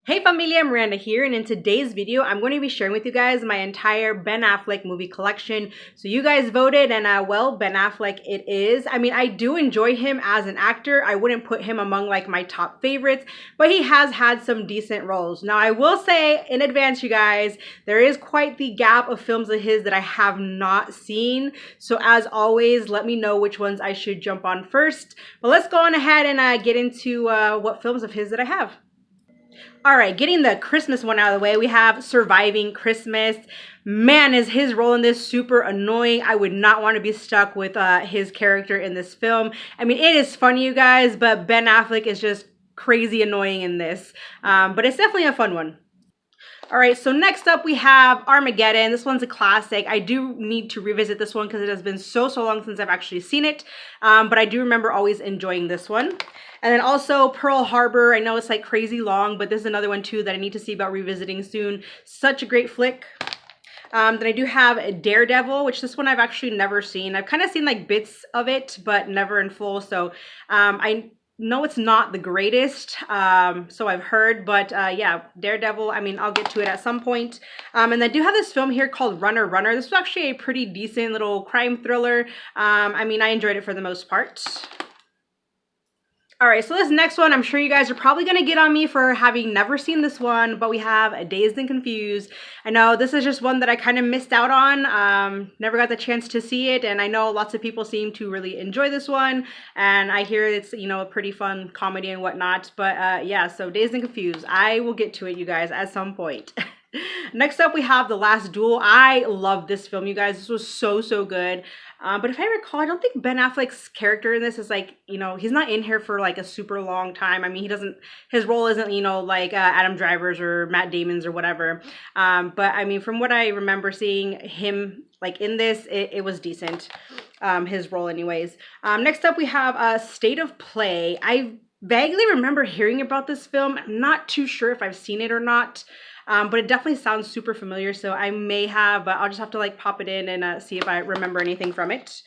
Hey familia, Miranda here, and in today's video, I'm going to be sharing with you guys my entire Ben Affleck movie collection. So you guys voted, and well, Ben Affleck it is. I mean, I do enjoy him as an actor. I wouldn't put him among like my top favorites, but he has had some decent roles. Now, I will say in advance, you guys, there is quite the gap of films of his that I have not seen. So as always, let me know which ones I should jump on first. But let's go on ahead and get into what films of his that I have. All right, getting the Christmas one out of the way, we have Surviving Christmas. Man, is his role in this super annoying. I would not want to be stuck with his character in this film. I mean, it is funny, you guys, but Ben Affleck is just crazy annoying in this. But it's definitely a fun one. All right, so next up we have Armageddon. This one's a classic. I do need to revisit this one because it has been so long since I've actually seen it. But I do remember always enjoying this one. And then also Pearl Harbor. I know it's like crazy long, but this is another one too that I need to see about revisiting soon. Such a great flick. Then I do have Daredevil, which this one I've actually never seen. I've kind of seen like bits of it, but never in full. So I know it's not the greatest, so I've heard, but yeah, Daredevil, I mean, I'll get to it at some point. And I do have this film here called Runner, Runner. This was actually a pretty decent little crime thriller. I mean, I enjoyed it for the most part. All right, so this next one, I'm sure you guys are probably going to get on me for having never seen this one, but we have Dazed and Confused. I know this is just one that I kind of missed out on, never got the chance to see it, and I know lots of people seem to really enjoy this one, and I hear it's, you know, a pretty fun comedy and whatnot, but yeah, so Dazed and Confused. I will get to it, you guys, at some point. Next up, we have The Last Duel. I love this film, you guys. This was so good. But if I recall, I don't think Ben Affleck's character in this is like, you know, he's not in here for like a super long time. I mean, his role isn't, you know, like Adam Driver's or Matt Damon's or whatever. But I mean, from what I remember seeing him like in this, it was decent, his role anyways. Next up, we have State of Play. I vaguely remember hearing about this film. I'm not too sure if I've seen it or not. But it definitely sounds super familiar, so I may have, but I'll just have to like pop it in and see if I remember anything from it.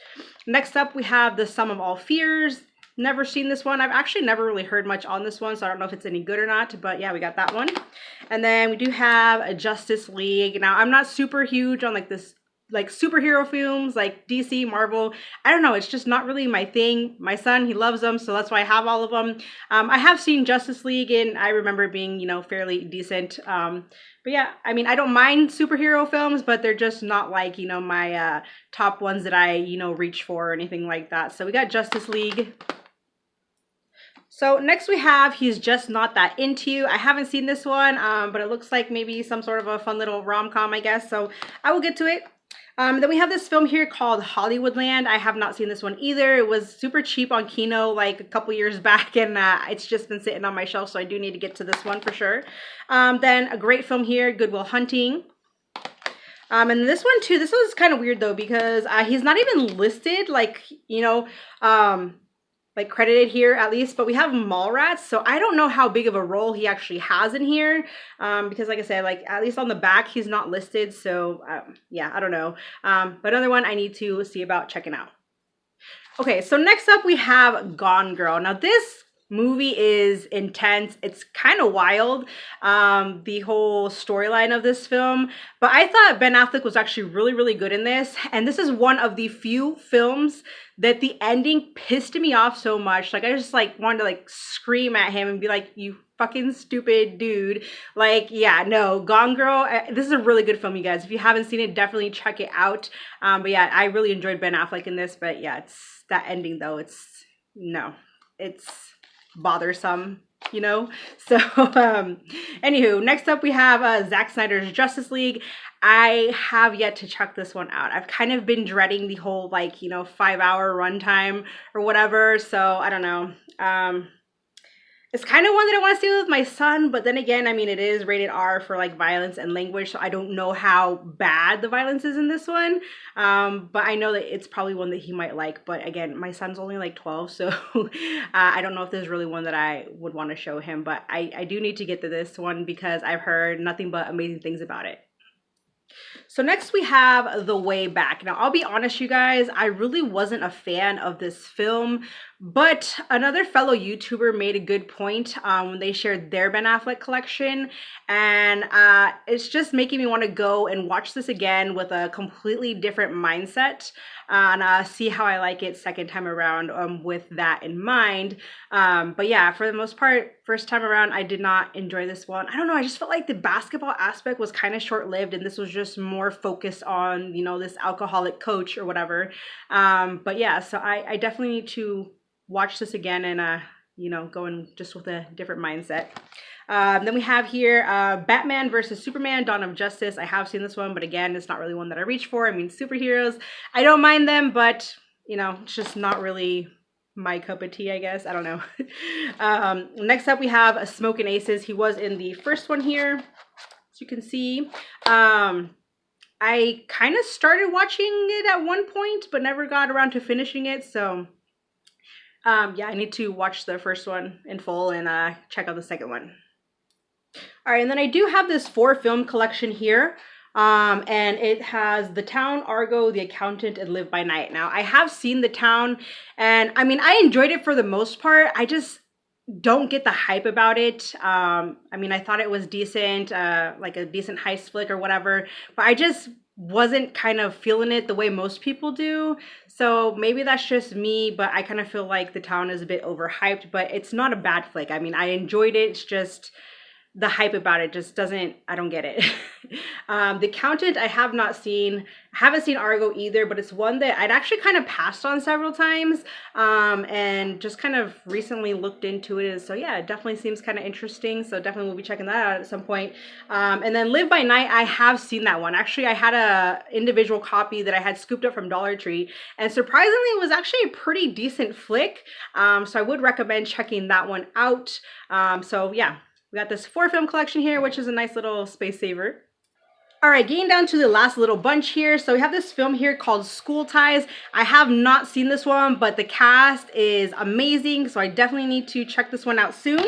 Next up, we have The Sum of All Fears. Never seen this one. I've actually never really heard much on this one, so I don't know if it's any good or not, but yeah, we got that one. And then we do have a Justice League. Now, I'm not super huge on like this like superhero films like DC, Marvel. I don't know, it's just not really my thing. My son, he loves them, so that's why I have all of them. I have seen Justice League, and I remember it being, you know, fairly decent. But yeah, I mean, I don't mind superhero films, but they're just not like, you know, my top ones that I, you know, reach for or anything like that. So we got Justice League. So next we have He's Just Not That Into You. I haven't seen this one, but it looks like maybe some sort of a fun little rom-com, I guess. So I will get to it. Then we have this film here called Hollywoodland. I have not seen this one either. It was super cheap on Kino like a couple years back, and it's just been sitting on my shelf, so I do need to get to this one for sure. Then a great film here, Good Will Hunting. And this one too, this was kind of weird though, because he's not even listed, like, you know, like credited here at least, but we have Mallrats, so I don't know how big of a role he actually has in here, because like I said, like at least on the back he's not listed, so yeah, I don't know. But another one I need to see about checking out. Okay, so next up we have Gone Girl. Now this movie is intense. It's kind of wild, the whole storyline of this film, but I thought Ben Affleck was actually really good in this, and this is one of the few films that the ending pissed me off so much. Like I just like wanted to like scream at him and be like, you fucking stupid dude. Like, yeah, no, Gone Girl, this is a really good film, you guys. If you haven't seen it, definitely check it out. But yeah, I really enjoyed Ben Affleck in this, but yeah, it's that ending though, it's bothersome, you know. So anywho, next up we have Zack Snyder's Justice League. I have yet to check this one out. I've kind of been dreading the whole like, you know, 5-hour runtime or whatever, so I don't know. It's kind of one that I want to see with my son, but then again, I mean, it is rated R for like violence and language, so I don't know how bad the violence is in this one. But I know that it's probably one that he might like. But again, my son's only like 12, so I don't know if there's really one that I would want to show him. But I do need to get to this one because I've heard nothing but amazing things about it. So next we have The Way Back. Now, I'll be honest, you guys, I really wasn't a fan of this film, But another fellow YouTuber made a good point when they shared their Ben Affleck collection, and it's just making me want to go and watch this again with a completely different mindset and see how I like it second time around with that in mind. But yeah, for the most part, first time around, I did not enjoy this one. I don't know, I just felt like the basketball aspect was kind of short-lived, and this was just more focused on, you know, this alcoholic coach or whatever. But yeah, so I definitely need to watch this again and you know, go in just with a different mindset. Then we have here Batman versus Superman, Dawn of Justice. I have seen this one, but again, it's not really one that I reach for. I mean, superheroes, I don't mind them, but you know, it's just not really my cup of tea, I guess. I don't know. Next up, we have Smokin' Aces. He was in the first one here, as you can see. I kind of started watching it at one point, but never got around to finishing it, so yeah, I need to watch the first one in full and check out the second one. All right, and then I do have this 4-film collection here, and it has The Town, Argo, The Accountant, and Live by Night. Now, I have seen The Town, and I mean, I enjoyed it for the most part. I just don't get the hype about it. I mean, I thought it was decent, like a decent heist flick or whatever, but I just wasn't kind of feeling it the way most people do. So maybe that's just me, but I kind of feel like The Town is a bit overhyped, but it's not a bad flick. I mean, I enjoyed it. It's just the hype about it just doesn't, I don't get it. The Accountant I have not seen. I haven't seen Argo either, but it's one that I'd actually kind of passed on several times and just kind of recently looked into it. So yeah, it definitely seems kind of interesting. So definitely we'll be checking that out at some point. And then Live by Night, I have seen that one. Actually, I had a individual copy that I had scooped up from Dollar Tree, and surprisingly, it was actually a pretty decent flick. So I would recommend checking that one out. So yeah. We got this 4-film collection here, which is a nice little space saver. All right, getting down to the last little bunch here. So we have this film here called School Ties. I have not seen this one, but the cast is amazing, so I definitely need to check this one out soon.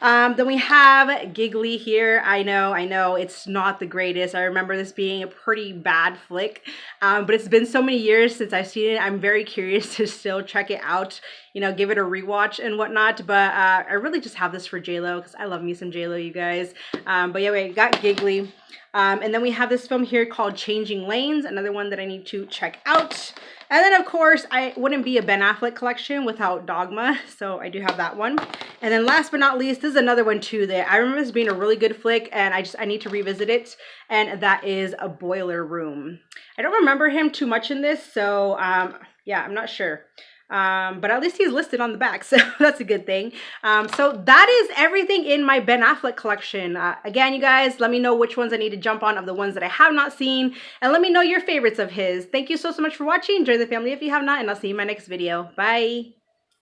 Then we have Giggly here. I know, it's not the greatest. I remember this being a pretty bad flick, but it's been so many years since I've seen it. I'm very curious to still check it out, you know, give it a rewatch and whatnot. But I really just have this for J-Lo because I love me some J-Lo, you guys. But yeah, we got Giggly. And then we have this film here called Changing Lanes, another one that I need to check out. And then, of course, I wouldn't be a Ben Affleck collection without Dogma, so I do have that one. And then last but not least, this is another one too that I remember this being a really good flick, and I need to revisit it, and that is A Boiler Room. I don't remember him too much in this, so yeah, I'm not sure. But at least he's listed on the back, so that's a good thing. So that is everything in my Ben Affleck collection. Again, you guys, let me know which ones I need to jump on of the ones that I have not seen, and let me know your favorites of his. Thank you so much for watching. Enjoy the family if you have not, and I'll see you in my next video. Bye!